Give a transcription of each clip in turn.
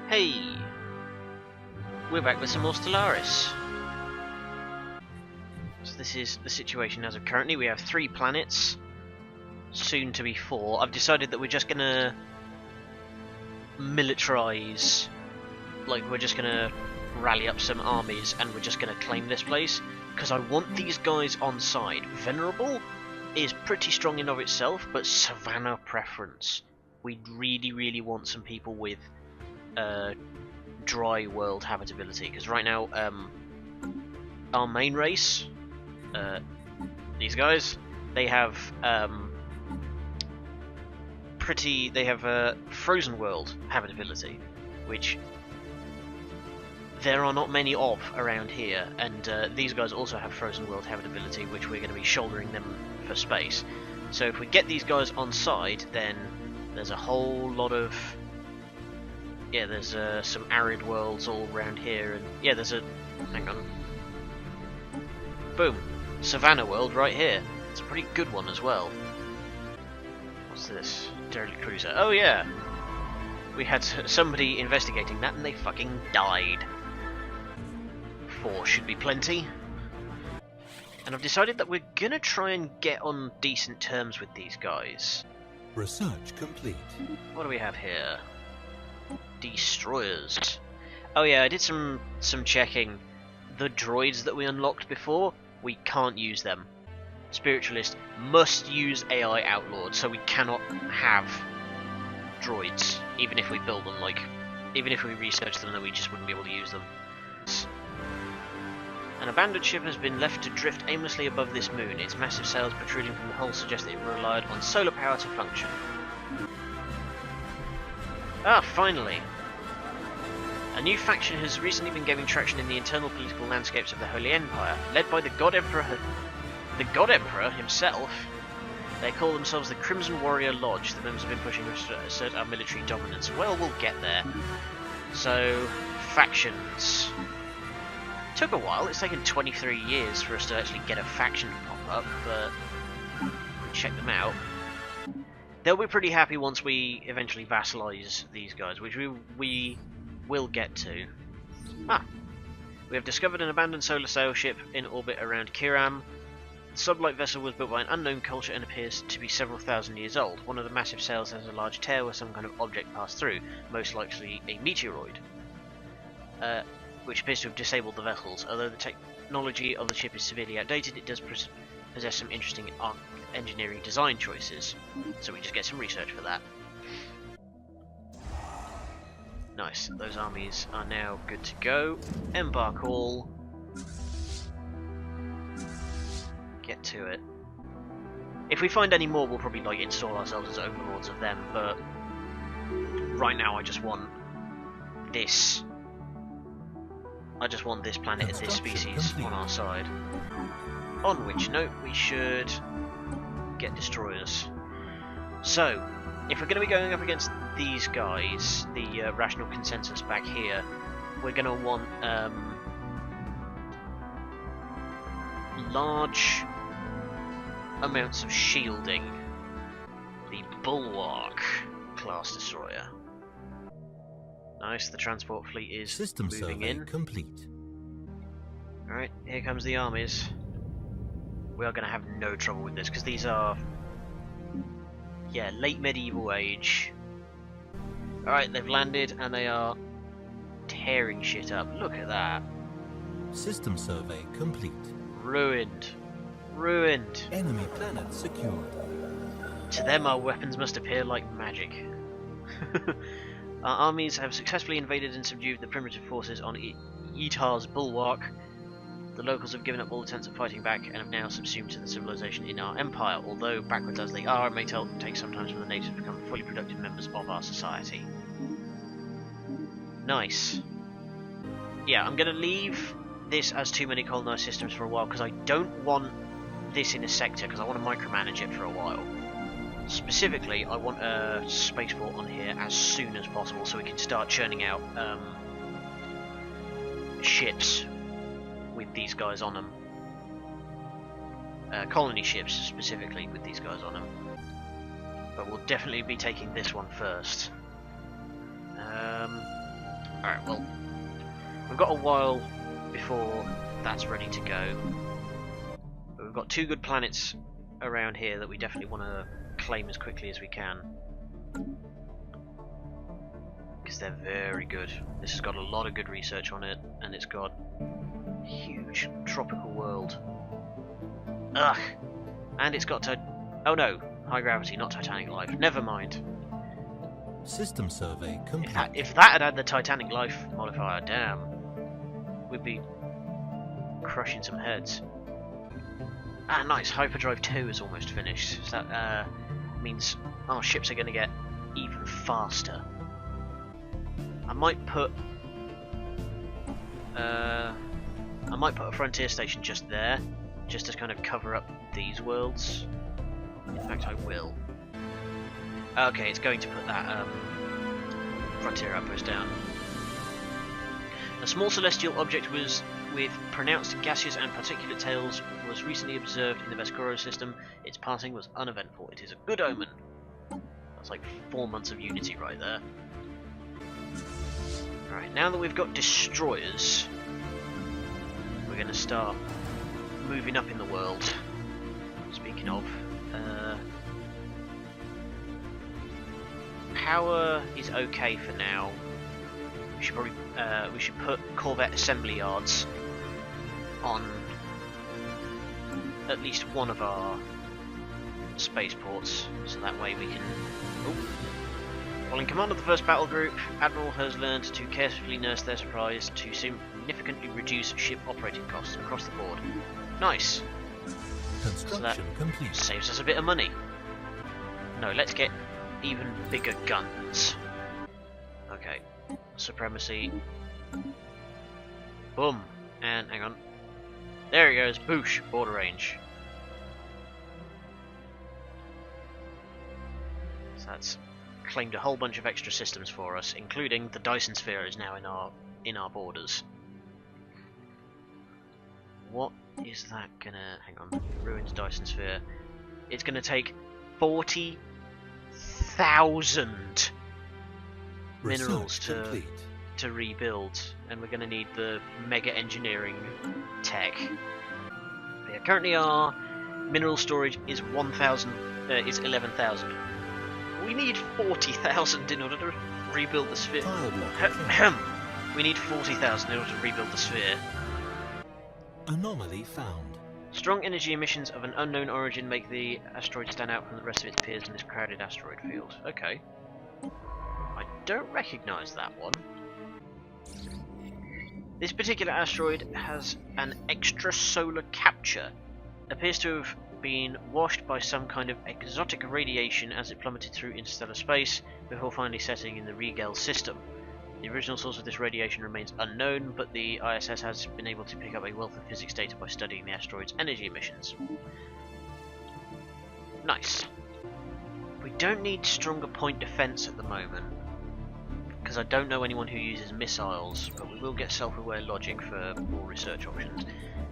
Hey! We're back with some more Stellaris. So this is the situation as of currently. We have 3 planets, soon to be 4. I've decided that we're just gonna militarize, like we're just gonna rally up some armies and we're just gonna claim this place, because I want these guys on side. Venerable is pretty strong in of itself, but Savannah preference. We really want some people with dry world habitability, because right now our main race, these guys, they have frozen world habitability, which there are not many of around here, and these guys also have frozen world habitability, which we're going to be shouldering them for space. So if we get these guys on side, then there's a whole lot of there's some arid worlds all around here, and there's a boom, Savannah world right here. It's a pretty good one as well. What's this? Derelict cruiser. Oh yeah, we had somebody investigating that and they fucking died. 4 should be plenty. And I've decided that we're gonna try and get on decent terms with these guys. Research complete. What do we have here? Destroyers. Oh yeah, I did some checking. The droids that we unlocked before, we can't use them. Spiritualist must use AI outlawed, so we cannot have droids, even if we build them. Like, even if we research them, then we just wouldn't be able to use them. An abandoned ship has been left to drift aimlessly above this moon. Its massive sails protruding from the hull suggest that it relied on solar power to function. Ah, finally! A new faction has recently been gaining traction in the internal political landscapes of the Holy Empire, led by the God Emperor himself. They call themselves the Crimson Warrior Lodge. The members have been pushing to assert our military dominance. Well, we'll get there. So, factions. Took a while. It's taken 23 years for us to actually get a faction to pop up, but check them out. They'll be pretty happy once we eventually vassalize these guys, which we will get to. We have discovered an abandoned solar sail ship in orbit around Kiram. The sublight vessel was built by an unknown culture and appears to be several thousand years old. One of the massive sails has a large tear where some kind of object passed through, most likely a meteoroid, which appears to have disabled the vessels. Although the technology of the ship is severely outdated, it does possess some interesting engineering design choices, so we just get some research for that. Nice, those armies are now good to go. Embark all. Get to it. If we find any more, we'll probably like install ourselves as overlords of them, but right now I just want this. I just want this planet and this species on our side. On which note, we should get destroyers. So, if we're going to be going up against these guys, the rational consensus back here, we're going to want large amounts of shielding. The Bulwark class destroyer. Nice, the transport fleet is System moving survey in. complete. Alright, here comes the armies. We are going to have no trouble with this, because these are late medieval age. Alright, they've landed and they are tearing shit up. Look at that. System survey complete. Ruined. Ruined. Enemy planet secured. To them our weapons must appear like magic. Our armies have successfully invaded and subdued the primitive forces on Itar's Bulwark. The locals have given up all attempts at fighting back and have now subsumed to the civilization in our empire. Although backwards as they are, it may take some time for the natives to become fully productive members of our society. Nice. Yeah, I'm going to leave this as too many colonized systems for a while, because I don't want this in a sector, because I want to micromanage it for a while. Specifically, I want a spaceport on here as soon as possible, so we can start churning out ships with these guys on them. Colony ships, specifically, with these guys on them. But we'll definitely be taking this one first. Alright, well, we've got a while before that's ready to go. But we've got 2 good planets around here that we definitely want to claim as quickly as we can. Because they're very good. This has got a lot of good research on it, and it's got a huge tropical world. Ugh! And it's got oh no, high gravity, not Titanic life. Never mind. System survey complete. If that had the Titanic life modifier, damn, we'd be crushing some heads. Ah, nice. Hyperdrive 2 is almost finished. So that means our ships are going to get even faster. I might put a frontier station just there, just to kind of cover up these worlds. In fact, I will. Okay, it's going to put that frontier outpost down. A small celestial object with pronounced gaseous and particulate tails was recently observed in the Vescoro system. Its passing was uneventful. It is a good omen. That's like 4 months of Unity right there. Alright, now that we've got destroyers, we're going to start moving up in the world. Speaking of, power is okay for now. We should put Corvette assembly yards on at least one of our spaceports, so that way we can. While in command of the first battle group, Admiral has learned to carefully nurse their surprise to significantly reduce ship operating costs across the board. Nice. So that complete. Saves us a bit of money. No, let's get even bigger guns. Okay. Supremacy. Boom. And hang on. There he goes. Boosh. Border range. So that's claimed a whole bunch of extra systems for us, including the Dyson Sphere is now in our borders. What is that gonna... hang on. Ruined Dyson Sphere. It's gonna take 40,000 minerals to rebuild, and we're gonna need the mega engineering tech. But yeah, currently our mineral storage is 11,000. We need 40,000 in order to rebuild the sphere. We need 40,000 in order to rebuild the sphere. Anomaly found. Strong energy emissions of an unknown origin make the asteroid stand out from the rest of its peers in this crowded asteroid field. Okay. I don't recognise that one. This particular asteroid has an extrasolar capture. Appears to have been washed by some kind of exotic radiation as it plummeted through interstellar space before finally settling in the Rigel system. The original source of this radiation remains unknown, but the ISS has been able to pick up a wealth of physics data by studying the asteroid's energy emissions. Nice. We don't need stronger point defense at the moment, because I don't know anyone who uses missiles, but we will get self-aware logic for more research options.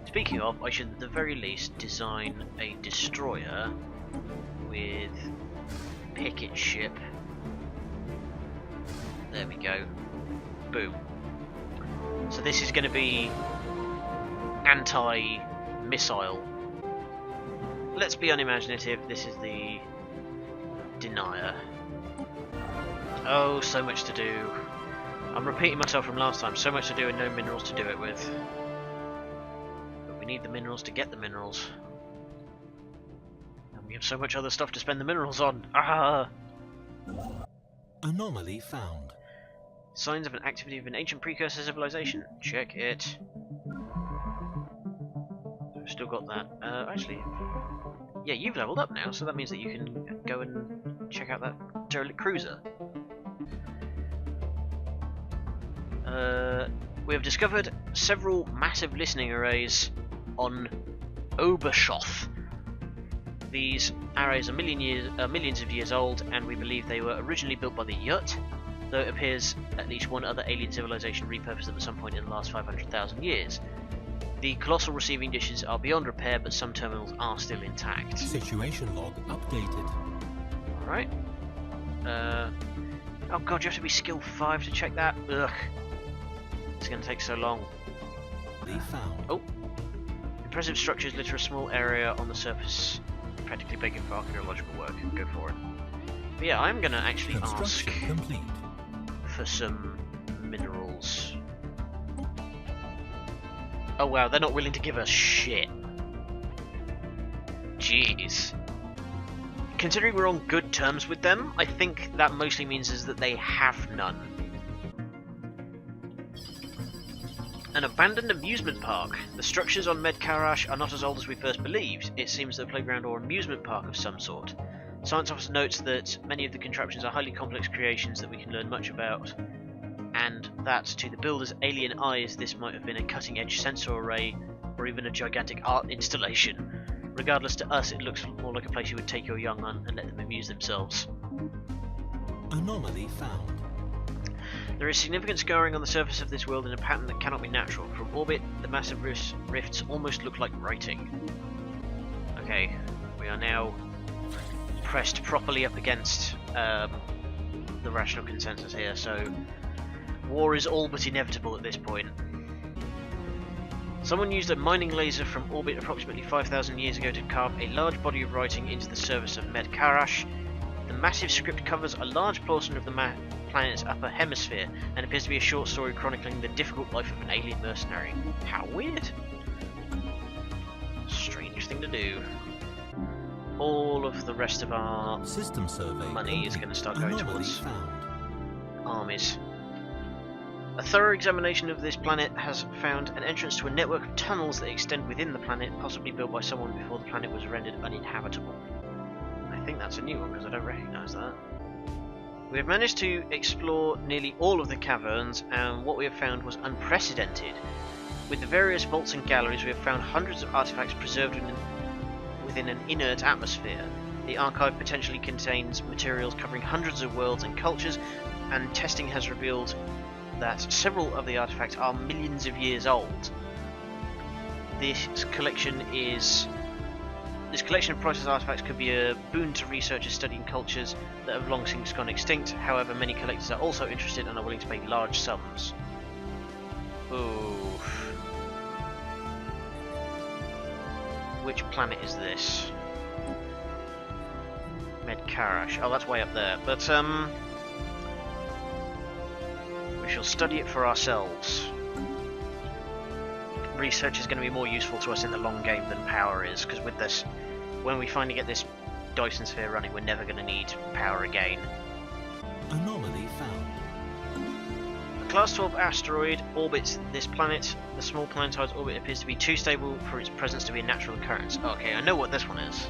Speaking of, I should at the very least design a destroyer with picket ship. There we go. Boom. So this is going to be anti-missile. Let's be unimaginative. This is the denier. Oh, so much to do. I'm repeating myself from last time. So much to do and no minerals to do it with. But we need the minerals to get the minerals. And we have so much other stuff to spend the minerals on. Ah! Anomaly found. Signs of an activity of an ancient precursor civilization. Check it. We've still got that. Actually, yeah, you've leveled up now, so that means that you can go and check out that derelict cruiser. We have discovered several massive listening arrays on Obershoth. These arrays are millions of years old, and we believe they were originally built by the Yut, though it appears at least one other alien civilization repurposed them at some point in the last 500,000 years. The colossal receiving dishes are beyond repair, but some terminals are still intact. Situation log updated. Alright. Oh god, you have to be skill 5 to check that? Ugh. it's going to take so long? Found. Oh. Impressive structures litter a small area on the surface, practically begging for archaeological work. Go for it. But yeah, I'm going to actually ask Complete. for some minerals. Oh wow, they're not willing to give us shit. Jeez. Considering we're on good terms with them, I think that mostly means is that they have none. An abandoned amusement park. The structures on Medkarash are not as old as we first believed. It seems a playground or amusement park of some sort. Science officer notes that many of the contraptions are highly complex creations that we can learn much about, and that to the builder's alien eyes this might have been a cutting-edge sensor array or even a gigantic art installation. Regardless, to us it looks more like a place you would take your young on and let them amuse themselves. Anomaly found. There is significant scarring on the surface of this world in a pattern that cannot be natural. From orbit, the massive rifts almost look like writing. Okay, we are now pressed properly up against the rational consensus here, so war is all but inevitable at this point. Someone used a mining laser from orbit approximately 5,000 years ago to carve a large body of writing into the surface of Medkarash. The massive script covers a large portion of the planet's upper hemisphere and appears to be a short story chronicling the difficult life of an alien mercenary. How weird. Strange thing to do. All of the rest of our System survey money is going to start going towards found. armies. A thorough examination of this planet has found an entrance to a network of tunnels that extend within the planet, possibly built by someone before the planet was rendered uninhabitable. I think that's a new one because I don't recognise that. We have managed to explore nearly all of the caverns, and what we have found was unprecedented. With the various vaults and galleries, we have found hundreds of artifacts preserved within an inert atmosphere. The archive potentially contains materials covering hundreds of worlds and cultures, and testing has revealed that several of the artifacts are millions of years old. This collection of priceless artifacts could be a boon to researchers studying cultures that have long since gone extinct. However, many collectors are also interested and are willing to pay large sums. Oof. Which planet is this? Medkarash. Oh, that's way up there. But we shall study it for ourselves. Research is going to be more useful to us in the long game than power is, because with this, when we finally get this Dyson sphere running, we're never going to need power again. Anomaly found. A Class 12 asteroid orbits this planet. The small planetoid's orbit appears to be too stable for its presence to be a natural occurrence. Okay, I know what this one is.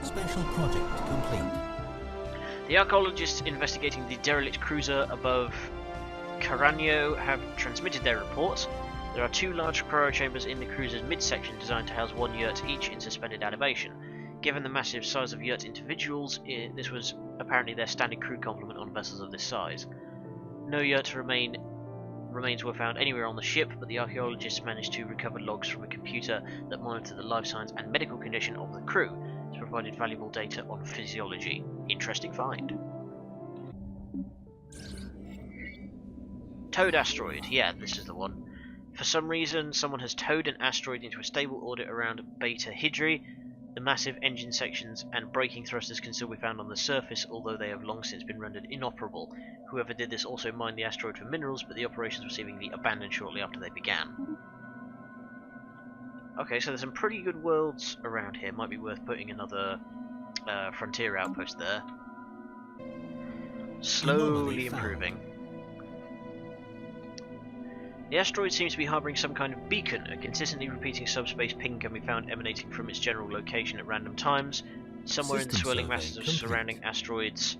Special project complete. The archaeologists investigating the derelict cruiser above Caranio have transmitted their report. There are two large cryo-chambers in the cruiser's midsection designed to house one yurt each in suspended animation. Given the massive size of yurt individuals, this was apparently their standard crew complement on vessels of this size. No yurt remains were found anywhere on the ship, but the archaeologists managed to recover logs from a computer that monitored the life science and medical condition of the crew. This provided valuable data on physiology. Interesting find. Towed asteroid. Yeah, this is the one. For some reason, someone has towed an asteroid into a stable orbit around Beta Hydri. The massive engine sections and braking thrusters can still be found on the surface, although they have long since been rendered inoperable. Whoever did this also mined the asteroid for minerals, but the operations were seemingly abandoned shortly after they began. Okay, so there's some pretty good worlds around here. Might be worth putting another frontier outpost there. Slowly improving. The asteroid seems to be harbouring some kind of beacon. A consistently repeating subspace ping can be found emanating from its general location at random times, somewhere in the swirling masses of surrounding asteroids.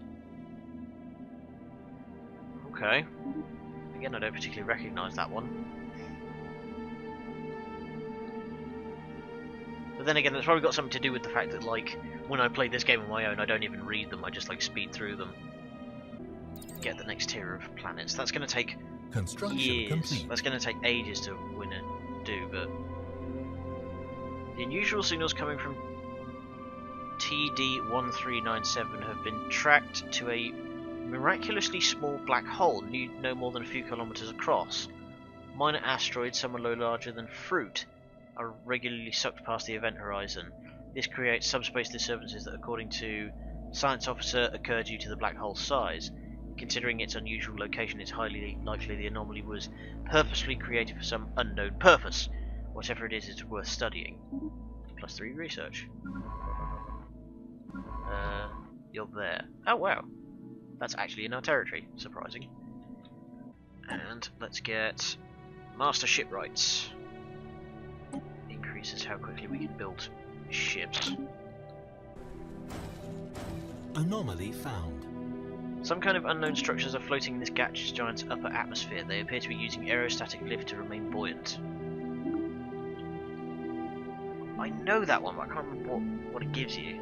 Okay. Again, I don't particularly recognise that one. But then again, that's probably got something to do with the fact that, like, when I play this game on my own, I don't even read them, I just, like, speed through them. Get the next tier of planets. That's going to take years. Complete. That's going to take ages to win and do, but the unusual signals coming from TD1397 have been tracked to a miraculously small black hole, no more than a few kilometers across. Minor asteroids, some are no larger than fruit, are regularly sucked past the event horizon. This creates subspace disturbances that, according to science officer, occur due to the black hole's size. Considering its unusual location, it's highly likely the anomaly was purposefully created for some unknown purpose. Whatever it is, it's worth studying. +3 research. You're there. Oh wow, that's actually in our territory. Surprising. And let's get master shipwrights. Increases how quickly we can build ships. Anomaly found. Some kind of unknown structures are floating in this gas giant's upper atmosphere. They appear to be using aerostatic lift to remain buoyant. I know that one, but I can't remember what it gives you.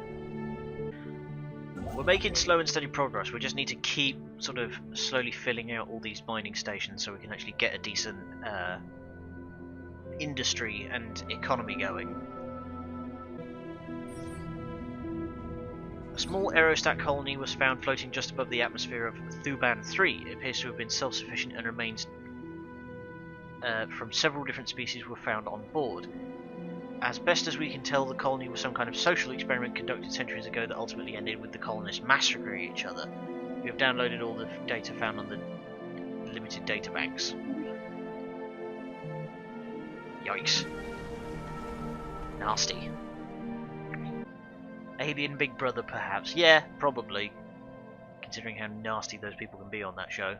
We're making slow and steady progress. We just need to keep sort of slowly filling out all these mining stations so we can actually get a decent industry and economy going. A small aerostat colony was found floating just above the atmosphere of Thuban 3. It appears to have been self-sufficient, and remains from several different species were found on board. As best as we can tell, the colony was some kind of social experiment conducted centuries ago that ultimately ended with the colonists massacring each other. We have downloaded all the data found on the limited data banks. Yikes. Nasty. Alien Big Brother, perhaps. Yeah, probably. Considering how nasty those people can be on that show.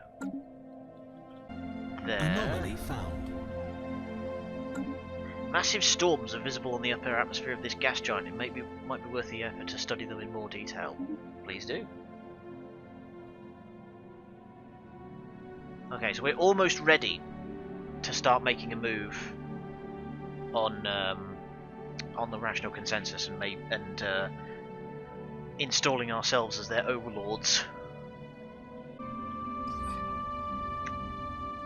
There. Anomaly found. Massive storms are visible on the upper atmosphere of this gas giant. It might be worth the effort to study them in more detail. Please do. Okay, so we're almost ready to start making a move on the rational consensus and installing ourselves as their overlords.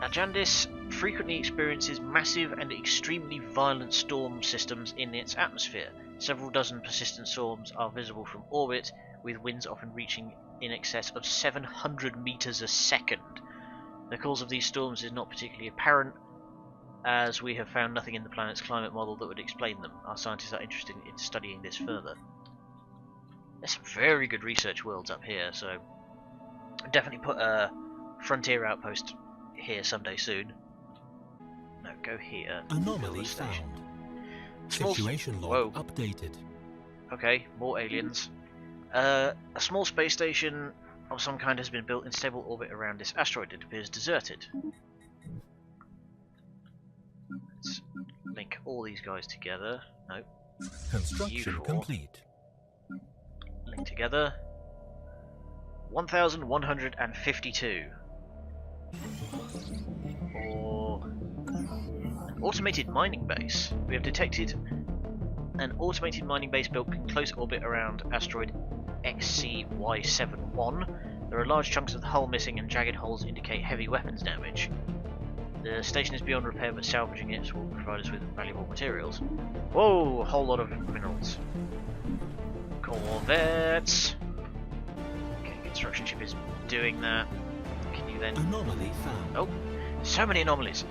Ajandis frequently experiences massive and extremely violent storm systems in its atmosphere. Several dozen persistent storms are visible from orbit, with winds often reaching in excess of 700 meters a second. The cause of these storms is not particularly apparent, as we have found nothing in the planet's climate model that would explain them. Our scientists are interested in studying this further. There's some very good research worlds up here, so definitely put a frontier outpost here someday soon. No, go here. Anomaly found. Situation log updated. Okay, more aliens. A small space station of some kind has been built in stable orbit around this asteroid. It appears deserted. Let's link all these guys together. No. Construction complete. Link together. 1152. Or an automated mining base. We have detected an automated mining base built in close orbit around asteroid XCY71. There are large chunks of the hull missing, and jagged holes indicate heavy weapons damage. The station is beyond repair, but salvaging it will provide us with valuable materials. Whoa, a whole lot of minerals. Corvettes. Okay, construction ship is doing that. Can you then... Anomaly found. Oh, so many anomalies.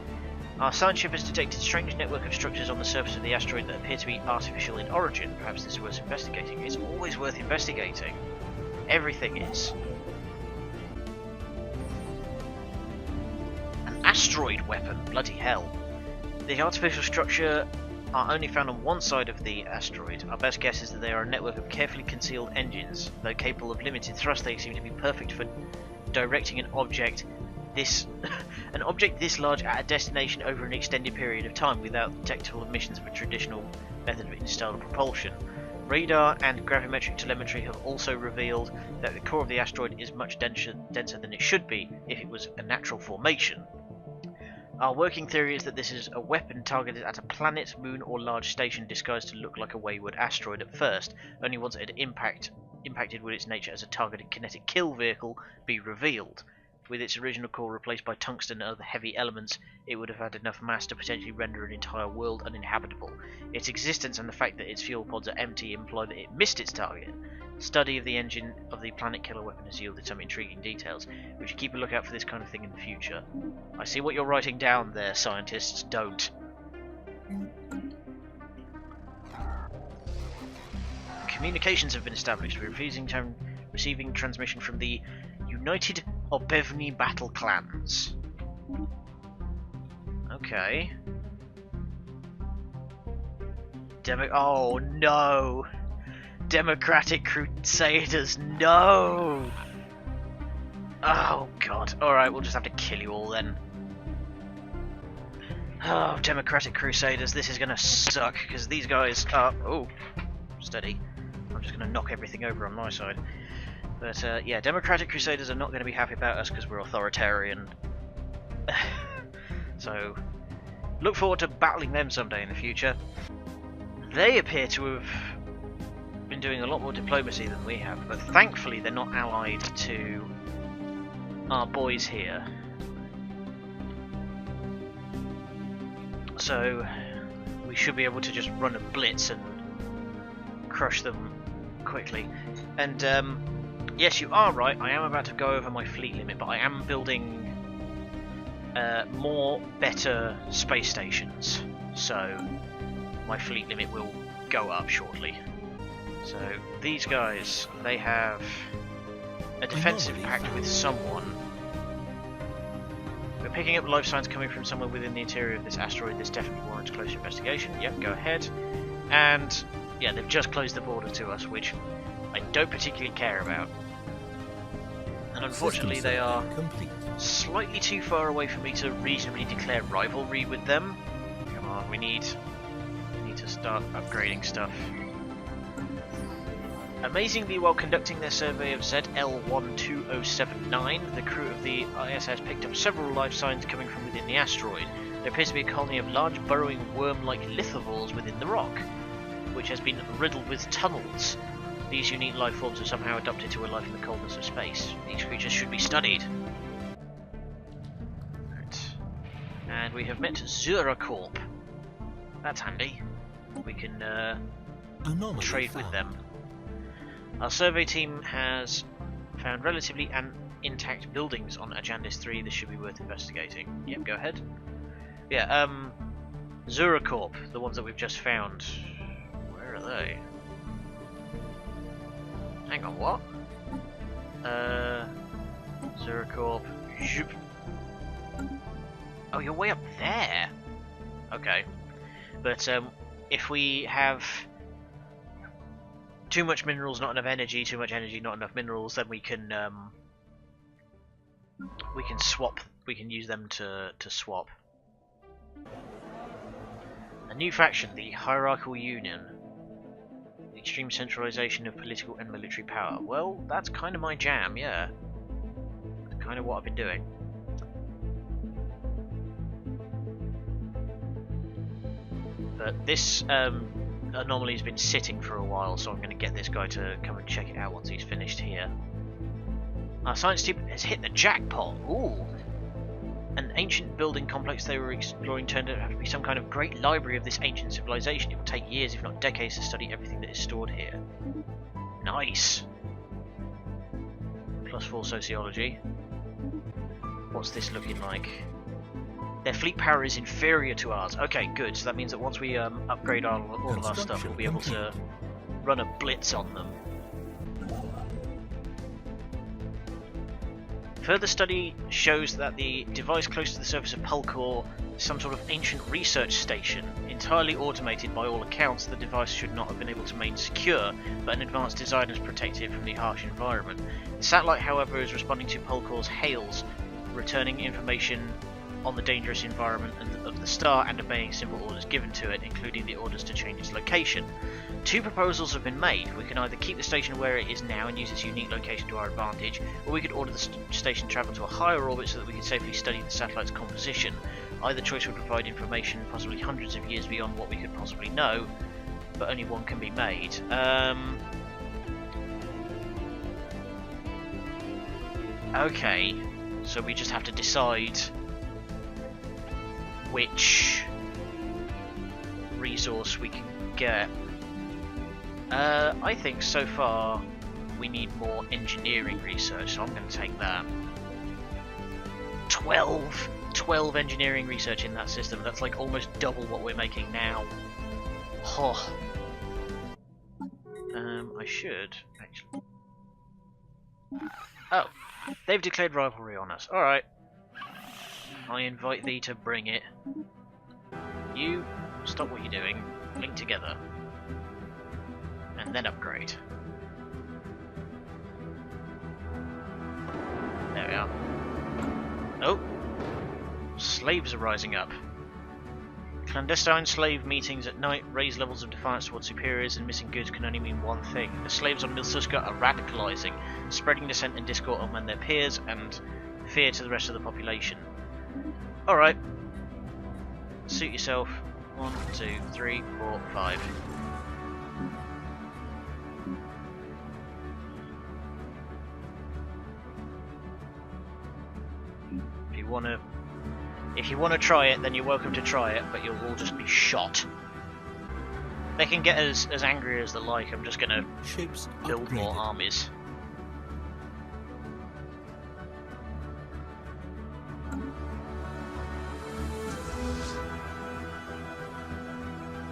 Our science ship has detected a strange network of structures on the surface of the asteroid that appear to be artificial in origin. Perhaps this is worth investigating. It's always worth investigating. Everything is. An asteroid weapon, bloody hell. The artificial structure are only found on one side of the asteroid. Our best guess is that they are a network of carefully concealed engines. Though capable of limited thrust, they seem to be perfect for directing an object this large at a destination over an extended period of time without detectable emissions of a traditional method of interstellar propulsion. Radar and gravimetric telemetry have also revealed that the core of the asteroid is much denser than it should be if it was a natural formation. Our working theory is that this is a weapon targeted at a planet, moon, or large station disguised to look like a wayward asteroid at first. Only once it had impacted would its nature as a targeted kinetic kill vehicle be revealed. With its original core replaced by tungsten and other heavy elements, it would have had enough mass to potentially render an entire world uninhabitable. Its existence and the fact that its fuel pods are empty imply that it missed its target. Study of the engine of the planet killer weapon has yielded some intriguing details. We should keep a lookout for this kind of thing in the future. I see what you're writing down there, scientists. Don't. Communications have been established. We're receiving transmission from the United Obevni Battle Clans. Okay. Oh no! Democratic Crusaders, no! Oh god. Alright, we'll just have to kill you all then. Oh, Democratic Crusaders, this is gonna suck, because these guys are... Oh, steady. I'm just gonna knock everything over on my side. But yeah, Democratic Crusaders are not going to be happy about us because we're authoritarian. So, look forward to battling them someday in the future. They appear to have been doing a lot more diplomacy than we have, but thankfully they're not allied to our boys here. So, we should be able to just run a blitz and crush them quickly. And, yes, you are right, I am about to go over my fleet limit, but I am building more better space stations, so my fleet limit will go up shortly. So these guys, they have a defensive pact with someone. We're picking up life signs coming from somewhere within the interior of this asteroid. This definitely warrants close investigation. Yep, go ahead. And yeah, they've just closed the border to us, which I don't particularly care about. And unfortunately they are slightly too far away for me to reasonably declare rivalry with them. Come on, we need to start upgrading stuff. Amazingly, while conducting their survey of ZL12079, the crew of the ISS picked up several life signs coming from within the asteroid. There appears to be a colony of large burrowing worm-like lithivores within the rock, which has been riddled with tunnels. These unique life forms have somehow adapted to a life in the coldness of space. These creatures should be studied. Right. And we have met Zuracorp. That's handy. We can trade with them. Our survey team has found relatively intact buildings on Ajandis 3. This should be worth investigating. Yep, go ahead. Yeah, Zuracorp, the ones that we've just found. Where are they? Hang on, what? Zuracorp. Oh, you're way up there. Okay. But if we have too much minerals, not enough energy, too much energy, not enough minerals, then we can swap. We can use them to swap. A new faction, the Hierarchical Union. The extreme centralization of political and military power. Well, that's kind of my jam, yeah. That's kind of what I've been doing. But this anomaly has been sitting for a while, so I'm going to get this guy to come and check it out once he's finished here. Our science team has hit the jackpot. Ooh! An ancient building complex they were exploring turned out to be some kind of great library of this ancient civilization. It will take years, if not decades, to study everything that is stored here. Nice! +4 sociology. What's this looking like? Their fleet power is inferior to ours. Okay, good. So that means that once we upgrade all of our stuff, we'll be able to run a blitz on them. Further study shows that the device close to the surface of Pulkor is some sort of ancient research station. Entirely automated by all accounts, the device should not have been able to remain secure, but an advanced design has protected it from the harsh environment. The satellite, however, is responding to Pulkor's hails, returning information on the dangerous environment of the star and obeying simple orders given to it, including the orders to change its location. Two proposals have been made. We can either keep the station where it is now and use its unique location to our advantage, or we could order the station to travel to a higher orbit so that we can safely study the satellite's composition. Either choice would provide information possibly hundreds of years beyond what we could possibly know, but only one can be made. Okay, so we just have to decide which resource we can get. I think so far we need more engineering research, so I'm going to take that. 12 engineering research in that system. That's like almost double what we're making now. Oh. I should actually. Oh, they've declared rivalry on us. Alright. I invite thee to bring it. You stop what you're doing, link together, and then upgrade. There we are. Oh! Slaves are rising up. Clandestine slave meetings at night raise levels of defiance towards superiors, and missing goods can only mean one thing. The slaves on Milsuska are radicalizing, spreading dissent and discord among their peers, and fear to the rest of the population. Alright. Suit yourself. 1, 2, 3, 4, 5. If you wanna try it, then you're welcome to try it, but you'll all just be shot. They can get as angry as they like. I'm just gonna build more armies.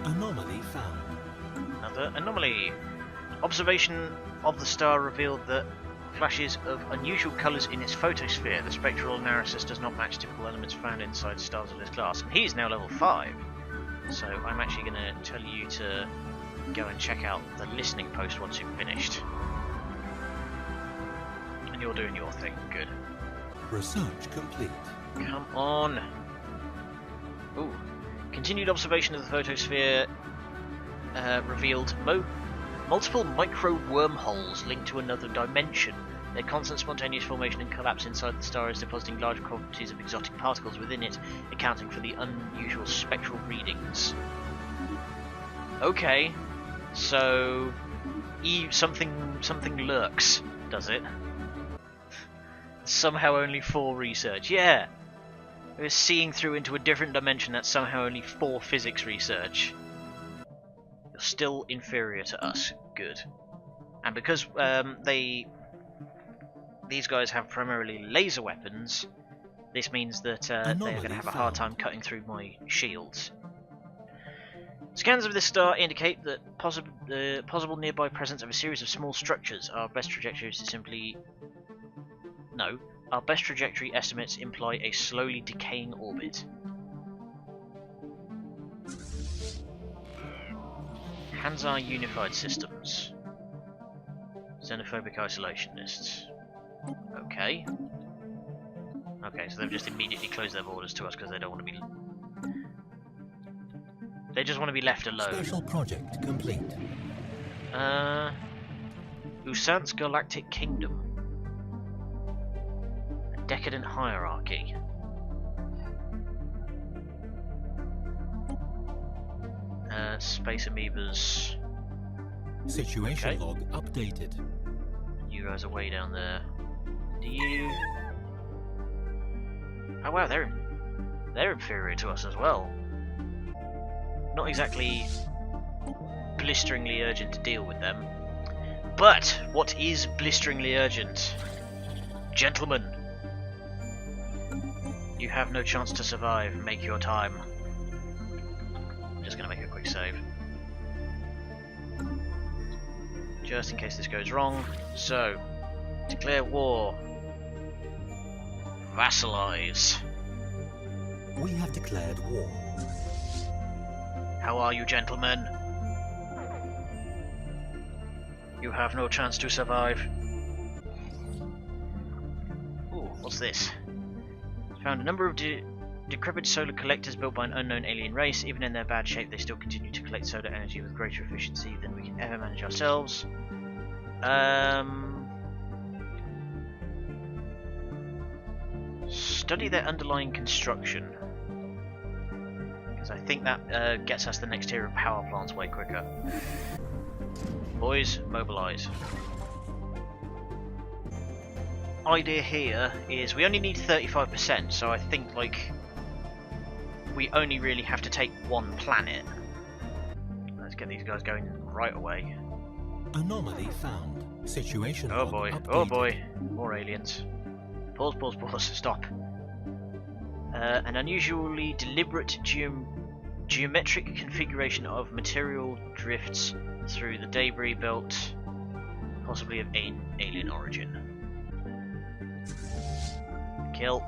Anomaly found. Another anomaly. Observation of the star revealed that flashes of unusual colours in its photosphere. The spectral analysis does not match typical elements found inside stars of this class. And he's now level 5. So I'm actually going to tell you to go and check out the listening post once you've finished. And you're doing your thing. Good. Research complete. Come on. Ooh. Continued observation of the photosphere revealed multiple micro wormholes linked to another dimension. Their constant spontaneous formation and collapse inside the star is depositing large quantities of exotic particles within it, accounting for the unusual spectral readings. Okay, so something lurks, does it? Somehow only 4 research. Yeah! We're seeing through into a different dimension that's somehow only 4 physics research. You're still inferior to us. Good. And because these guys have primarily laser weapons, this means that they're going to have a hard time cutting through my shields. Scans of this star indicate that possible nearby presence of a series of small structures. Our best trajectory is to simply... No. Our best trajectory estimates imply a slowly decaying orbit. Hanzar Unified Systems. Xenophobic Isolationists. Okay. Okay, so they've just immediately closed their borders to us because they don't want to be... They just want to be left alone. Special project complete. Usant's Galactic Kingdom. A decadent hierarchy. Space amoebas. Situation log updated. You guys are way down there. Do you... Oh wow, they're inferior to us as well. Not exactly blisteringly urgent to deal with them. But what is blisteringly urgent? Gentlemen, you have no chance to survive. Make your time. I'm just going to make a quick save. Just in case this goes wrong. So, declare war. Vassalize. We have declared war. How are you, gentlemen? You have no chance to survive. Ooh, what's this? Found a number of decrepit solar collectors built by an unknown alien race. Even in their bad shape, they still continue to collect solar energy with greater efficiency than we can ever manage ourselves. Study their underlying construction. Because I think that gets us the next tier of power plants way quicker. Boys, mobilize. Idea here is we only need 35%, so I think like we only really have to take one planet. Let's get these guys going right away. Anomaly found. Situation Oh log boy, updated. oh boy. More aliens. Pause, pause, pause. Stop. An unusually deliberate geometric configuration of material drifts through the debris belt, possibly of alien origin. Kill.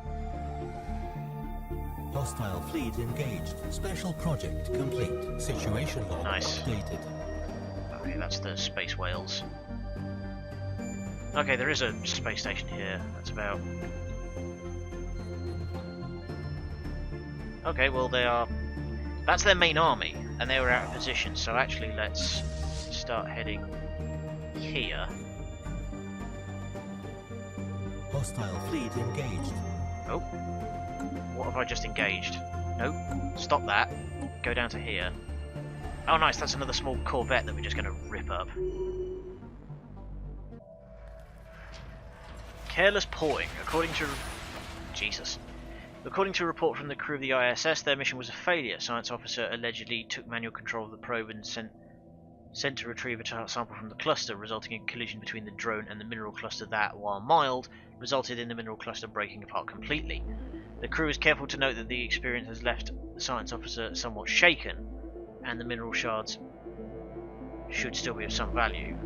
Hostile fleet engaged. Special project complete. Situation log Nice. updated. Okay, that's the space whales. Okay, there is a space station here. That's about... Okay, well they are... That's their main army, and they were out of position, so actually let's start heading here. Hostile fleet engaged. Oh. What have I just engaged? Nope. Stop that. Go down to here. Oh nice, that's another small corvette that we're just going to rip up. Careless porting. According to a report from the crew of the ISS, their mission was a failure. Science officer allegedly took manual control of the probe and sent to retrieve a sample from the cluster, resulting in a collision between the drone and the mineral cluster that, while mild, resulted in the mineral cluster breaking apart completely. The crew is careful to note that the experience has left the science officer somewhat shaken, and the mineral shards should still be of some value.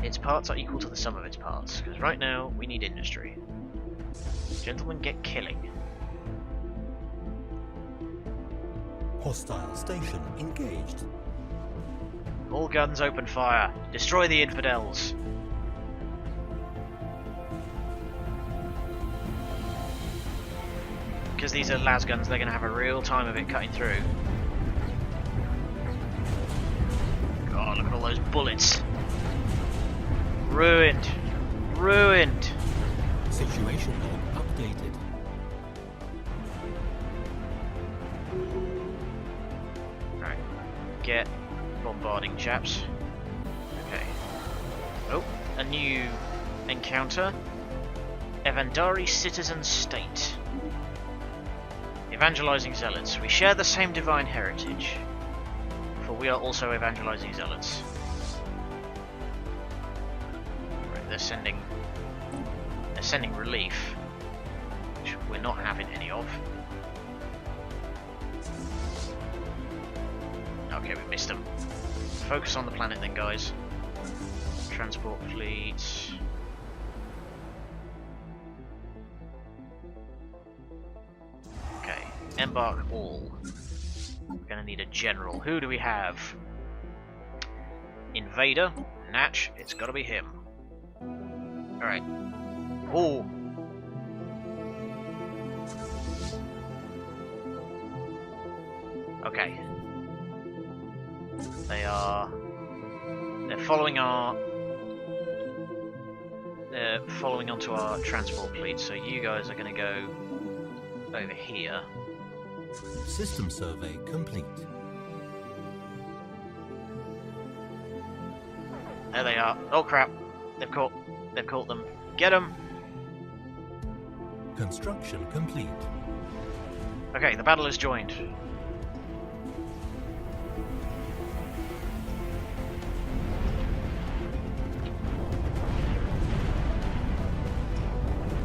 Its parts are equal to the sum of its parts, because right now we need industry. Gentlemen, get killing. Hostile station engaged. All guns open fire. Destroy the infidels. Because these are las guns, they're going to have a real time of it cutting through. God, look at all those bullets. Ruined. Ruined. Situation log updated. Right. Get bombarding, chaps. Okay. Oh, a new encounter. Evandari Citizen State. Evangelizing Zealots. We share the same divine heritage, for we are also evangelizing Zealots. Right, they're sending relief, which we're not having any of. Okay, we missed them. Focus on the planet then, guys. Transport fleet. Okay, embark all. We're gonna need a general. Who do we have? Invader, Natch, it's gotta be him. Alright. Oh! Okay. They're following onto our transport fleet, so you guys are gonna go over here. System survey complete. There they are. Oh crap. They've caught them. Get them. Construction complete. Okay, the battle is joined.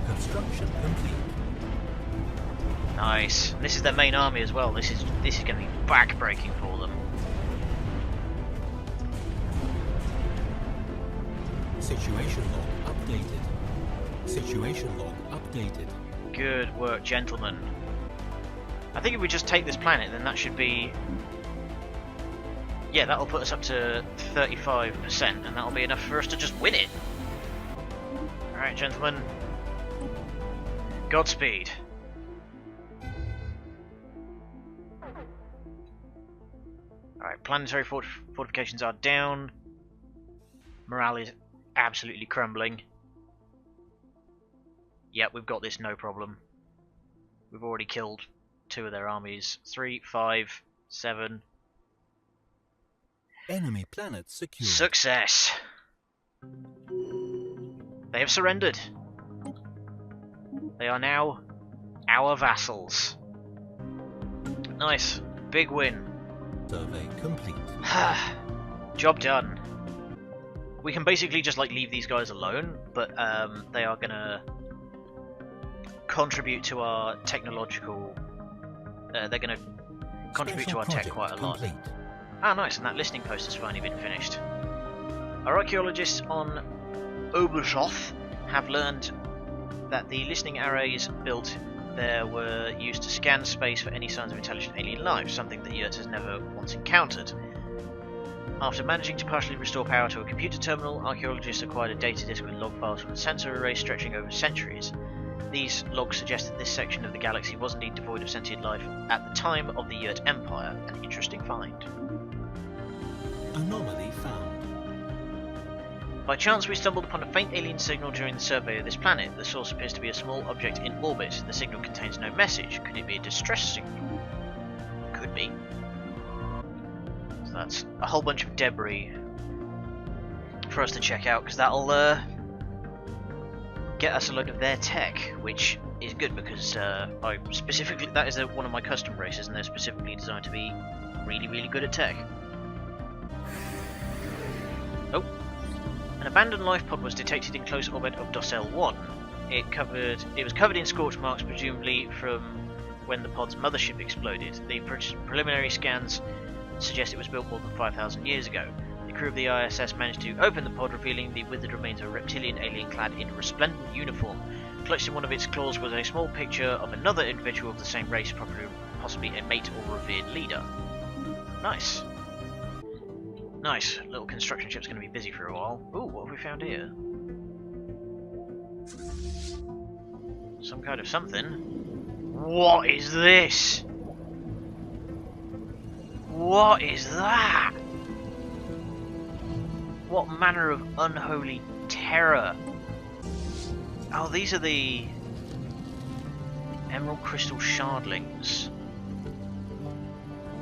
Construction complete. Nice. And this is their main army as well. This is going to be back-breaking for them. Situation log updated. Situation log updated. Good work, gentlemen. I think if we just take this planet, then that should be... Yeah, that'll put us up to 35%, and that'll be enough for us to just win it. Alright, gentlemen. Godspeed. Alright, planetary fortifications are down. Morale is absolutely crumbling. Yep, we've got this, no problem. We've already killed 2 of their armies. 3, 5, 7. Enemy planet secure. Success! They have surrendered. They are now our vassals. Nice. big win. Survey complete. Job done. We can basically just like leave these guys alone, but they are gonna contribute to our technological. They're gonna contribute to our tech quite a lot. Ah, nice, and that listening post has finally been finished. Our archaeologists on Oberhof have learned that the listening arrays built there were used to scan space for any signs of intelligent alien life, something that Yurt has never once encountered. After managing to partially restore power to a computer terminal, archaeologists acquired a data disk with log files from a sensor array stretching over centuries. These logs suggest that this section of the galaxy was indeed devoid of sentient life at the time of the Yurt Empire. An interesting find. Anomaly found. By chance, we stumbled upon a faint alien signal during the survey of this planet. The source appears to be a small object in orbit. The signal contains no message. Could it be a distress signal? Could be. So that's a whole bunch of debris for us to check out, because that'll get us a load of their tech, which is good because that is one of my custom races, and they're specifically designed to be really, really good at tech. Oh. An abandoned life pod was detected in close orbit of Docel 1. It was covered in scorch marks, presumably from when the pod's mothership exploded. The preliminary scans suggest it was built more than 5,000 years ago. The crew of the ISS managed to open the pod, revealing the withered remains of a reptilian alien clad in a resplendent uniform. Clutched in one of its claws was a small picture of another individual of the same race, possibly a mate or revered leader. Nice. Nice. Little construction ship's going to be busy for a while. Ooh, what have we found here? Some kind of something. What is this? What is that? What manner of unholy terror? Oh, these are the emerald crystal shardlings.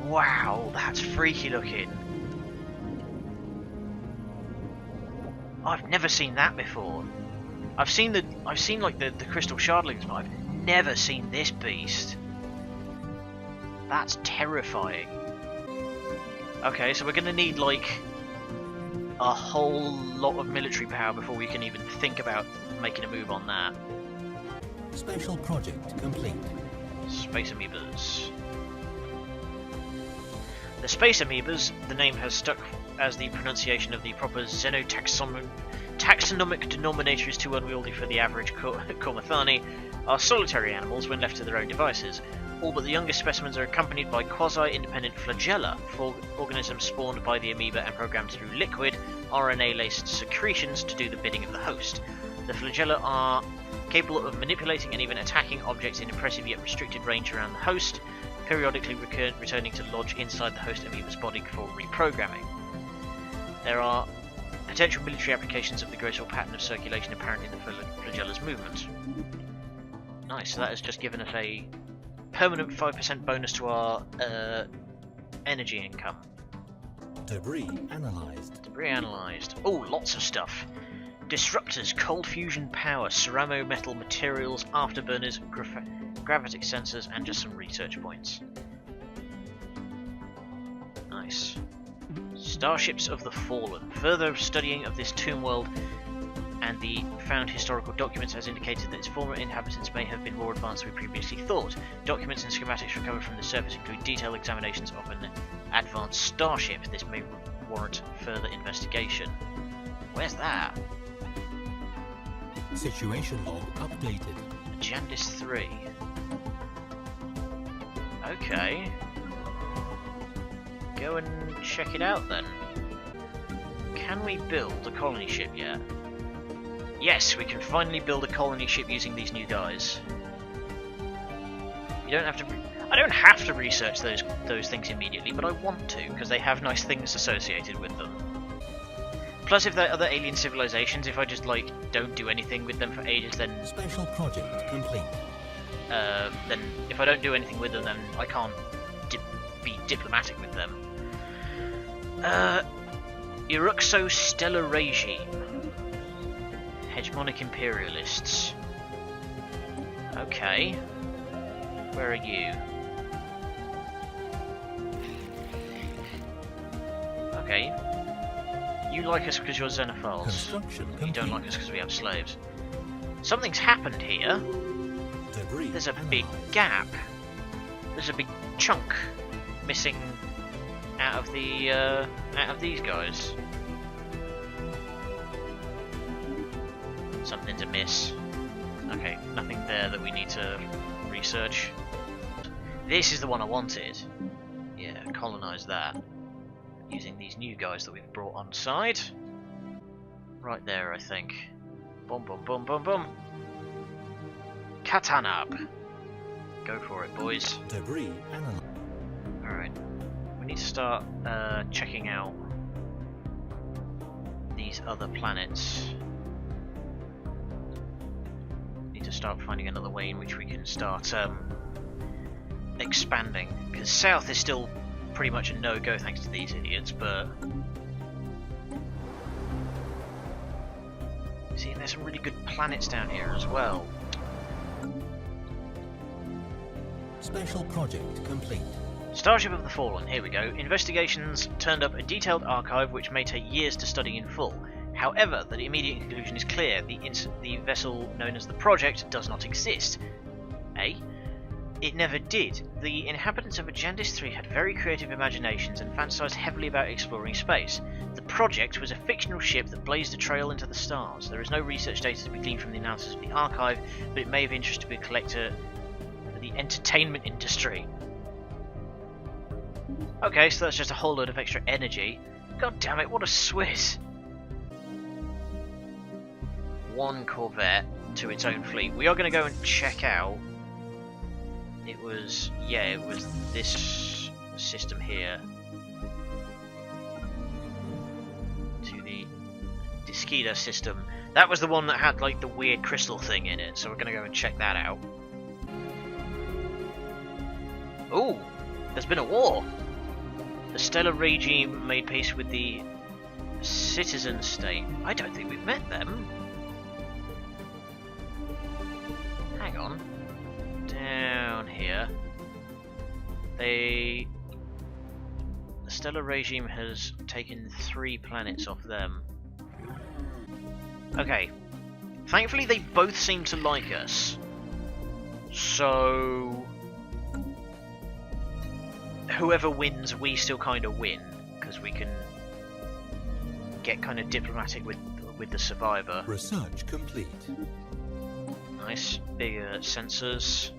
Wow, that's freaky looking. I've never seen that before. I've seen like the crystal shardlings, but I've never seen this beast. That's terrifying. Okay, so we're gonna need like a whole lot of military power before we can even think about making a move on that. Special project complete. Space amoebas. The space amoebas, the name has stuck as the pronunciation of the proper taxonomic denominator is too unwieldy for the average Kormathani, are solitary animals when left to their own devices. All but the youngest specimens are accompanied by quasi-independent flagella, organisms spawned by the amoeba and programmed through liquid, RNA-laced secretions to do the bidding of the host. The flagella are capable of manipulating and even attacking objects in impressive yet restricted range around the host, periodically returning to lodge inside the host amoeba's body for reprogramming. There are potential military applications of the graceful pattern of circulation apparent in the flagella's movement. Nice, so that has just given us a permanent 5% bonus to our energy income. Debris analysed. Debris analysed. Oh, lots of stuff. Disruptors, cold fusion power, ceramo metal materials, afterburners, gravitic sensors, and just some research points. Nice. Starships of the Fallen. Further studying of this tomb world and the found historical documents has indicated that its former inhabitants may have been more advanced than we previously thought. Documents and schematics recovered from the surface include detailed examinations of an advanced starship. This may warrant further investigation. Where's that? Situation log updated. Jandis 3. Okay. Go and check it out then. Can we build a colony ship yet? Yes, we can finally build a colony ship using these new guys. You don't have to. I don't have to research those things immediately, but I want to because they have nice things associated with them. Plus, if they're other alien civilizations, if I just like don't do anything with them for ages, then special project complete. Then if I don't do anything with them, then I can't be diplomatic with them. Iruxo Stellar Regime. Hegemonic imperialists. Okay. Where are you? Okay. You like us because you're xenophiles. Construction complete. You don't like us because we have slaves. Something's happened here. Debris There's a analyzed. big gap. There's a big chunk missing out of these guys. Something's amiss. Okay, nothing there that we need to research. This is the one I wanted. Yeah, colonize that. Using these new guys that we've brought on side. Right there, I think. Boom, boom, boom, boom, boom. Katanab. Go for it, boys. Debris analyzed. Alright. We need to start checking out these other planets. Need to start finding another way in which we can start expanding. Because south is still pretty much a no-go thanks to these idiots, but... See, there's some really good planets down here as well. Special project complete. Starship of the Fallen, here we go. Investigations turned up a detailed archive which may take years to study in full. However, the immediate conclusion is clear. The vessel known as the Project does not exist. Eh? It never did. The inhabitants of Ajandis 3 had very creative imaginations and fantasized heavily about exploring space. The Project was a fictional ship that blazed a trail into the stars. There is no research data to be gleaned from the analysis of the archive, but it may have interest to a collector for the entertainment industry. Okay, so that's just a whole load of extra energy. God damn it, what a Swiss! One Corvette to its own fleet. We are going to go and check out. It was this system here. To the Disquida system. That was the one that had like the weird crystal thing in it, so we're going to go and check that out. Ooh, there's been a war. The Stellar regime made peace with the Citizen State. I don't think we've met them. Hang on. Down here. The Stellar regime has taken 3 planets off them. Okay. Thankfully they both seem to like us. So... whoever wins, we still kind of win, because we can get kind of diplomatic with the survivor. Research complete. Nice, bigger sensors.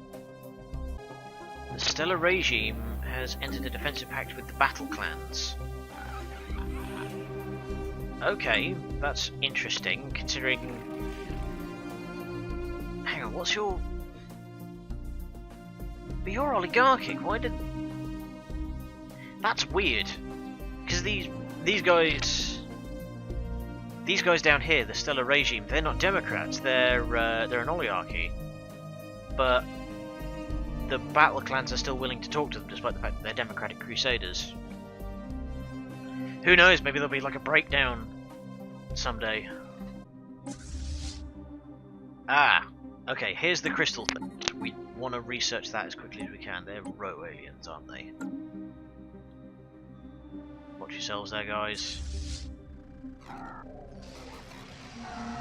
The Stellar regime has entered a defensive pact with the battle clans. Okay, that's interesting, considering... Hang on, what's your... But you're oligarchic, why did... That's weird, because these guys down here, the Stellar regime, they're not Democrats. They're an oligarchy, but the battle clans are still willing to talk to them, despite the fact that they're Democratic Crusaders. Who knows? Maybe there'll be like a breakdown someday. Ah, okay. Here's the crystal thing. We want to research that as quickly as we can. They're row aliens, aren't they? Watch yourselves there, guys.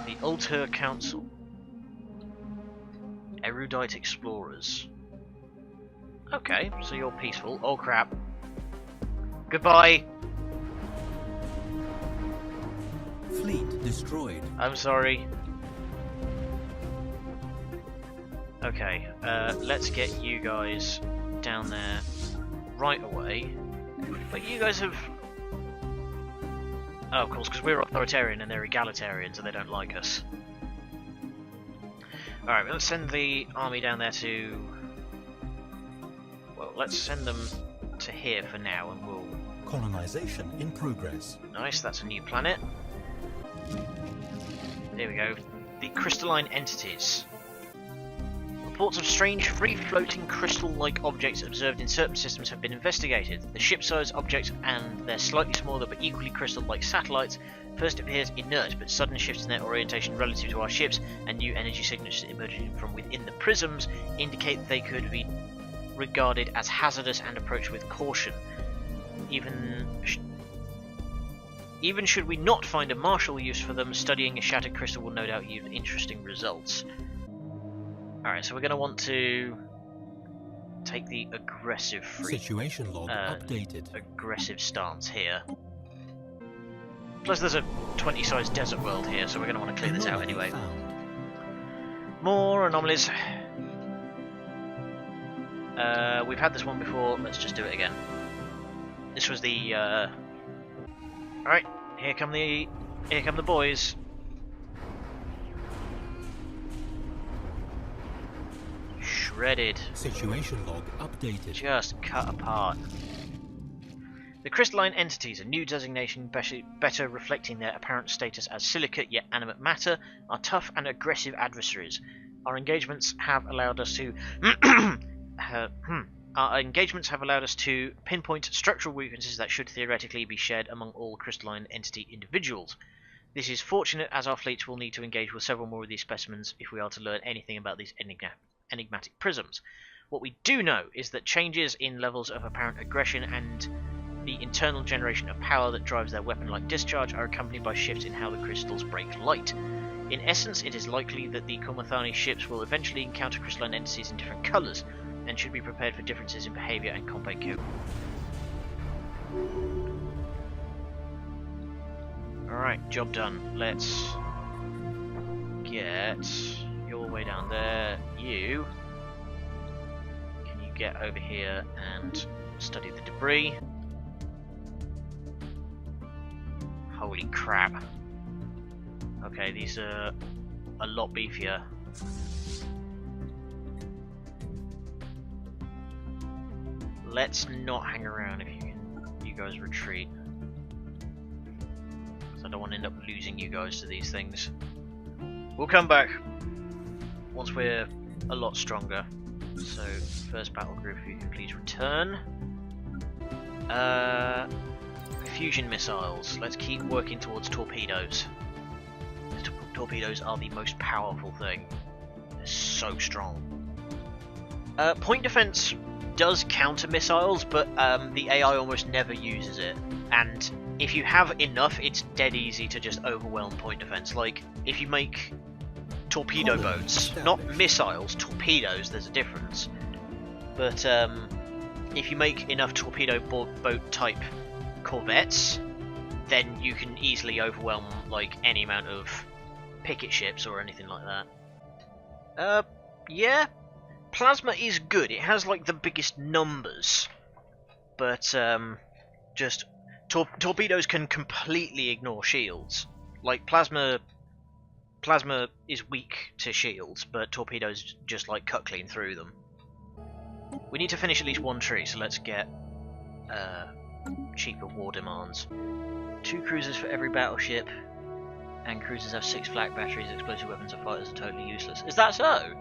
The Alter Council. Erudite Explorers. Okay, so you're peaceful. Oh crap. Goodbye! Fleet destroyed. I'm sorry. Okay, let's get you guys down there right away. But you guys have... Oh, of course, because we're authoritarian and they're egalitarian, so they don't like us. Alright, let's send the army down there to... Well, let's send them to here for now, and we'll... Colonization in progress. Nice, that's a new planet. There we go. The crystalline entities. Reports of strange, free-floating, crystal-like objects observed in certain systems have been investigated. The ship-sized objects and their slightly smaller but equally crystal-like satellites first appears inert, but sudden shifts in their orientation relative to our ships and new energy signatures emerging from within the prisms indicate that they could be regarded as hazardous and approached with caution. Even Even should we not find a martial use for them, studying a shattered crystal will no doubt yield interesting results. Alright, so we're going to want to take the aggressive Situation log updated. aggressive stance here. Plus there's a 20-sized desert world here, so we're going to want to clear this out anyway. More anomalies. We've had this one before, let's just do it again. This was the alright, here come the boys. Shredded. Situation log updated. Just cut apart. The crystalline entities, a new designation better reflecting their apparent status as silicate yet animate matter, are tough and aggressive adversaries. Our engagements have allowed us to pinpoint structural weaknesses that should theoretically be shared among all crystalline entity individuals. This is fortunate, as our fleets will need to engage with several more of these specimens if we are to learn anything about these enigmatic prisms. What we do know is that changes in levels of apparent aggression and the internal generation of power that drives their weapon-like discharge are accompanied by shifts in how the crystals break light. In essence, it is likely that the Komathani ships will eventually encounter crystalline entities in different colours, and should be prepared for differences in behaviour and combat code. Alright, job done. Let's get your way down there. You, can you get over here and study the debris? Holy crap. Okay, these are a lot beefier. Let's not hang around if you guys retreat. Because I don't want to end up losing you guys to these things. We'll come back once we're a lot stronger. So, first battle group, if you can please return. Fusion missiles. Let's keep working towards torpedoes. Torpedoes are the most powerful thing. They're so strong. Point defense does counter missiles, but the AI almost never uses it. And if you have enough, it's dead easy to just overwhelm point defense. Like, if you make torpedo boats, not missiles, torpedoes, there's a difference. But if you make enough torpedo boat type corvettes, then you can easily overwhelm like any amount of picket ships or anything like that. Yeah, plasma is good. It has like the biggest numbers, but just torpedoes can completely ignore shields. Like plasma is weak to shields, but torpedoes just like cut clean through them. We need to finish at least one tree, so let's get cheaper war demands. 2 cruisers for every battleship, and cruisers have 6 flak batteries. Explosive weapons of fighters are totally useless. Is that so?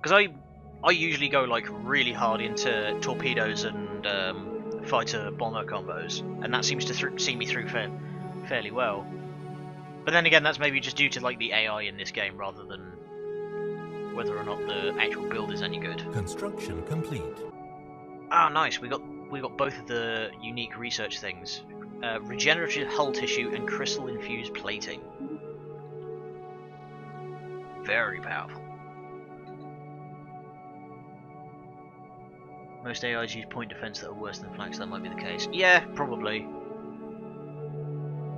Because I usually go like really hard into torpedoes and fighter bomber combos, and that seems to see me through fairly well. But then again, that's maybe just due to like the AI in this game rather than whether or not the actual build is any good. Construction complete. Ah, nice. We got both of the unique research things: regenerative hull tissue and crystal infused plating. Very powerful. Most AIs use point defense that are worse than flak, so that might be the case. Yeah, probably.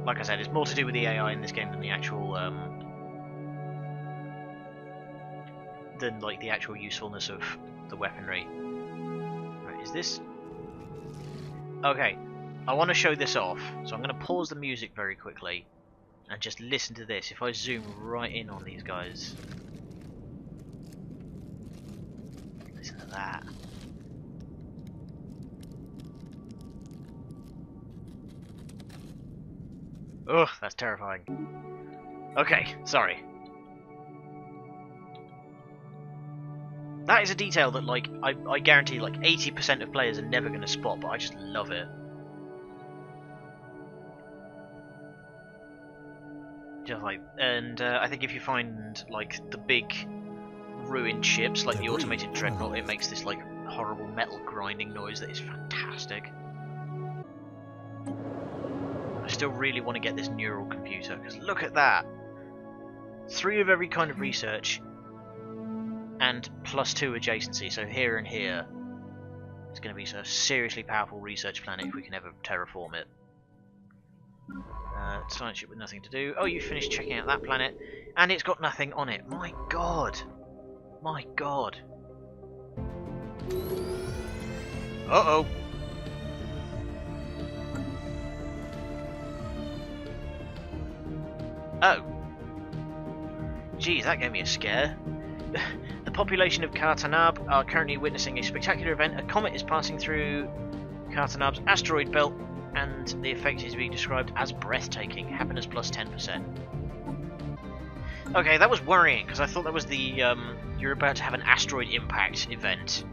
Like I said, it's more to do with the AI in this game than the actual the actual usefulness of the weaponry. Right, is this? Okay, I want to show this off, so I'm going to pause the music very quickly and just listen to this. If I zoom right in on these guys, listen to that. Ugh, that's terrifying. Okay, sorry. That is a detail that, like, I guarantee, like, 80% of players are never going to spot, but I just love it. Just like, and I think if you find, like, the big ruined ships, like the automated dreadnought, it makes this, like, horrible metal grinding noise that is fantastic. I still really want to get this neural computer, because look at that! 3 of every kind of research, and +2 adjacency, so here and here. It's going to be a seriously powerful research planet if we can ever terraform it. Science ship with nothing to do. Oh, you finished checking out that planet, and it's got nothing on it. My god! My god! Uh-oh! Oh. Geez, that gave me a scare. The population of Kartanab are currently witnessing a spectacular event. A comet is passing through Kartanab's asteroid belt, and the effect is being described as breathtaking. Happiness plus 10%. Okay, that was worrying, because I thought that was the, you're about to have an asteroid impact event.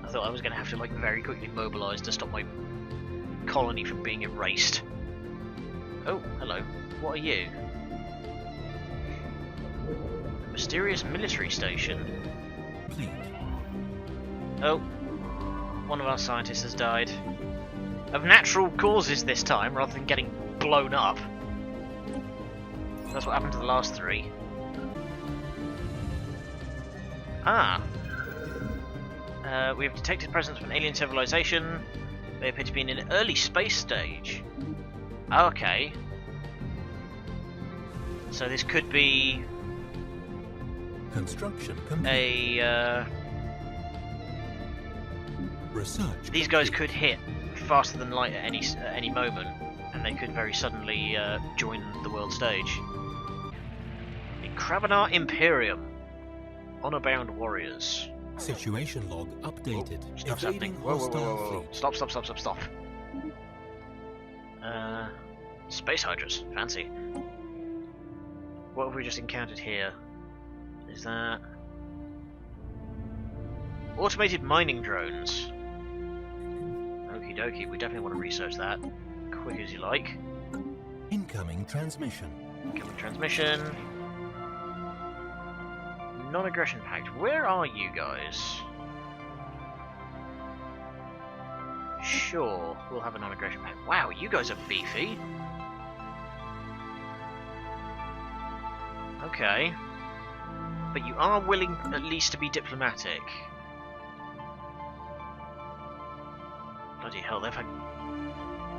I thought I was going to have to, like, very quickly mobilise to stop my colony from being erased. Oh, hello. What are you? Mysterious military station. Fleet. Oh, one of our scientists has died. Of natural causes this time, rather than getting blown up. That's what happened to the last 3. Ah. We have detected presence of an alien civilization. They appear to be in an early space stage. Okay. So this could be Construction complete. Research. These guys could hit faster than light at any moment, and they could very suddenly join the world stage. The Kravanar Imperium. Honor-bound warriors. Situation log updated. Whoa, stuff's happening. Whoa, whoa, whoa, whoa, whoa. Stop, stop, stop, stop, stop. Space Hydras. Fancy. What have we just encountered here? Is that... Automated mining drones. Okie dokie, we definitely want to research that. Quick as you like. Incoming transmission. Incoming transmission. Non-aggression pact. Where are you guys? Sure, we'll have a non-aggression pact. Wow, you guys are beefy. Okay. But you are willing at least to be diplomatic. Bloody hell,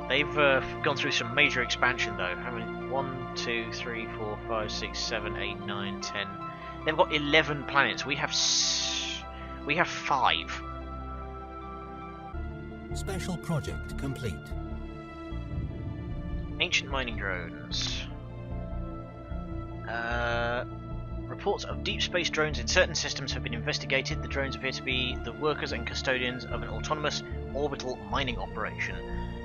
they've gone through some major expansion though. How many? 1, 2, 3, 4, 5, 6, 7, 8, 9, 10. They've got 11 planets. We have 5. Special project complete. Ancient mining drones. Reports of deep space drones in certain systems have been investigated. The drones appear to be the workers and custodians of an autonomous orbital mining operation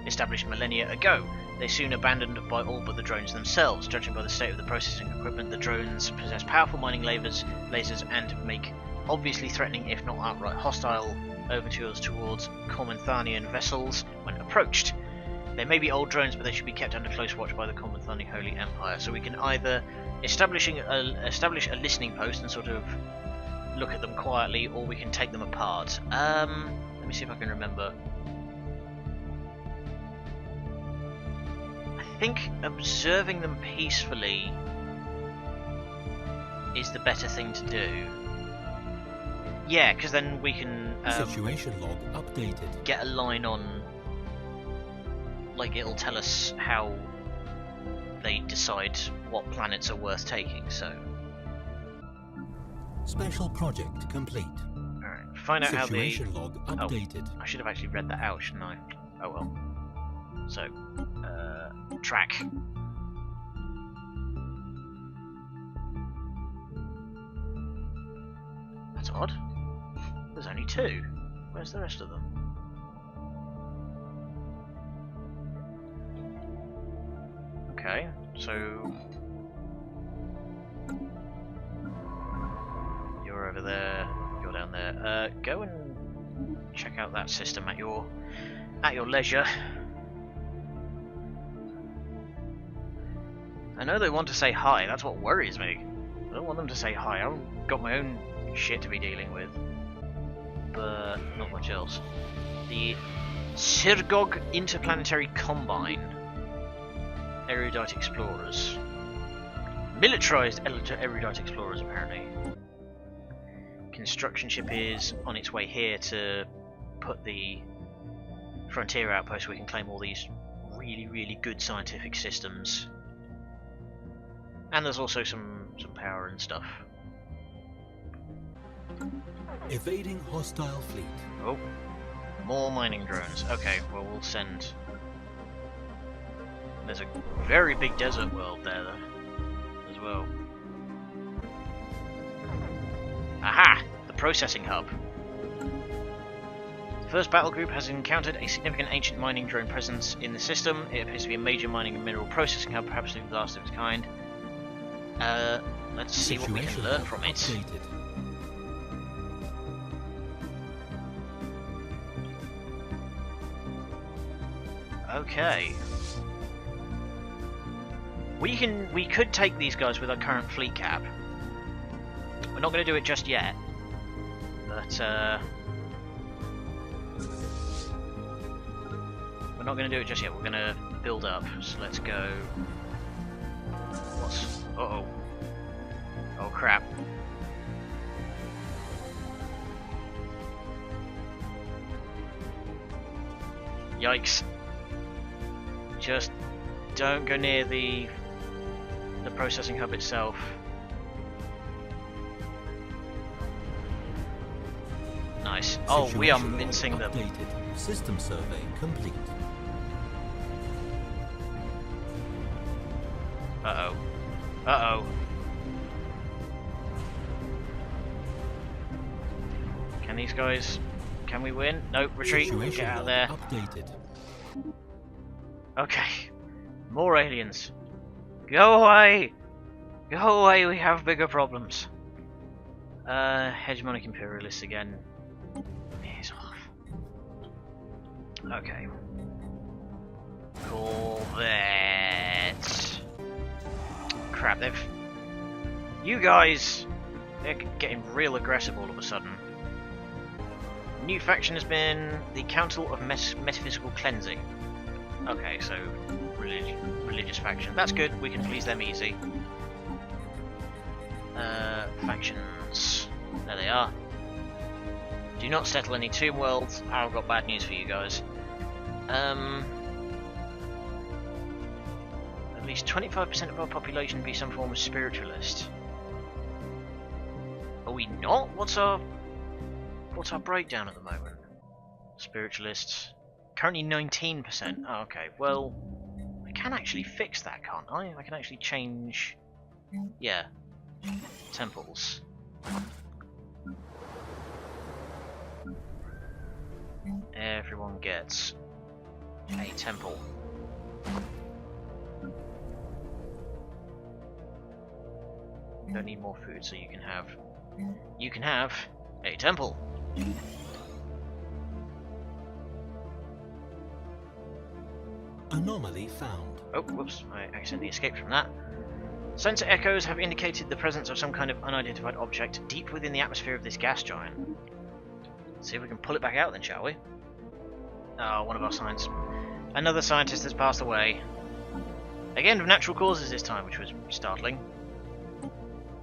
established millennia ago. They soon abandoned by all but the drones themselves. Judging by the state of the processing equipment, the drones possess powerful mining lasers and make obviously threatening, if not outright hostile, overtures towards Cormanthanian vessels when approached. They may be old drones, but they should be kept under close watch by the Cormanthani Holy Empire. So we can either establish a listening post and sort of look at them quietly, or we can take them apart. Let me see if I can remember. I think observing them peacefully is the better thing to do. Yeah, because then we can Situation log updated. get a line on, like, it'll tell us how they decide what planets are worth taking. So Special project complete. alright, find out Situation log updated. I should have actually read that out, shouldn't I? Oh well. So, track. That's odd. There's only 2. Where's the rest of them? Okay, so you're over there, you're down there. Go and check out that system at your leisure. I know they want to say hi, that's what worries me. I don't want them to say hi, I've got my own shit to be dealing with. But not much else. The Sirgog Interplanetary Combine. erudite explorers. Militarized erudite explorers, apparently. Construction ship is on its way here to put the frontier outpost so we can claim all these really, really good scientific systems. And there's also some power and stuff. Evading hostile fleet. Oh, more mining drones. Okay, well we'll send... There's a very big desert world there though, as well. Aha! The processing hub. The first battle group has encountered a significant ancient mining drone presence in the system. It appears to be a major mining and mineral processing hub, perhaps the last of its kind. Let's see what we can learn from it. Updated. Okay. We could take these guys with our current fleet cap. We're not going to do it just yet, but we're not going to do it just yet. We're going to build up. So let's go. What's? Uh-oh. Oh crap. Yikes. Just don't go near the processing hub itself. Nice. Oh, we are mincing them. Updated. System survey complete. Uh-oh. Uh-oh. Can these guys... Can we win? Nope, retreat. Situation Get out of there. Updated. Okay. More aliens. Go away! Go away, we have bigger problems. Hegemonic imperialists again. Piss off. Okay. Corvette. Crap, they've... You guys! They're getting real aggressive all of a sudden. New faction has been the Council of Metaphysical Cleansing. Okay, so religious faction. That's good, we can please them easy. Factions. There they are. Do not settle any tomb worlds. I've got bad news for you guys. At least 25% of our population be some form of spiritualist. Are we not? What's our breakdown at the moment? Spiritualists. Currently 19%. Oh, okay. Well, I can actually fix that, can't I? I can actually change... Yeah. Temples. Everyone gets a temple. Don't need more food, so you can have a temple. Anomaly found. Oh, whoops, I accidentally escaped from that. Sensor echoes have indicated the presence of some kind of unidentified object deep within the atmosphere of this gas giant. Let's see if we can pull it back out then, shall we? Oh, one of our science. Another scientist has passed away. Again, of natural causes this time, which was startling.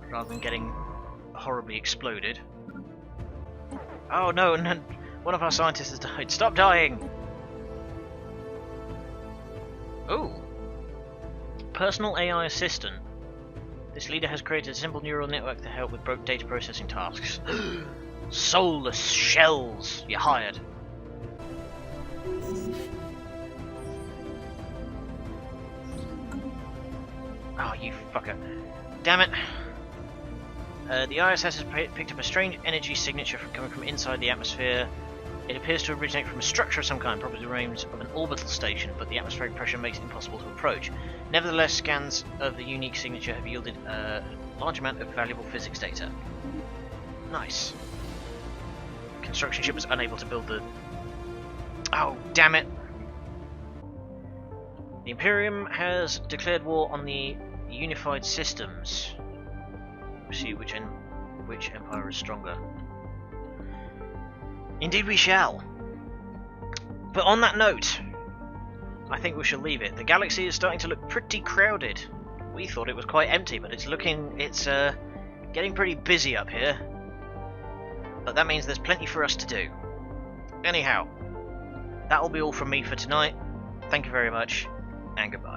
Rather than getting horribly exploded. Oh no, and one of our scientists has died. Stop dying! Ooh. Personal AI assistant. This leader has created a simple neural network to help with data processing tasks. Soulless shells! You're hired. Oh, you fucker. Damn it. The ISS has picked up a strange energy signature coming from inside the atmosphere. It appears to originate from a structure of some kind, probably the remains of an orbital station, but the atmospheric pressure makes it impossible to approach. Nevertheless, scans of the unique signature have yielded a large amount of valuable physics data. Nice. Construction ship was unable to build the... Oh, damn it! The Imperium has declared war on the unified systems. We'll see which empire is stronger. Indeed we shall. But on that note, I think we shall leave it. The galaxy is starting to look pretty crowded. We thought it was quite empty, but it's getting pretty busy up here. But that means there's plenty for us to do. Anyhow, that'll be all from me for tonight. Thank you very much, and goodbye.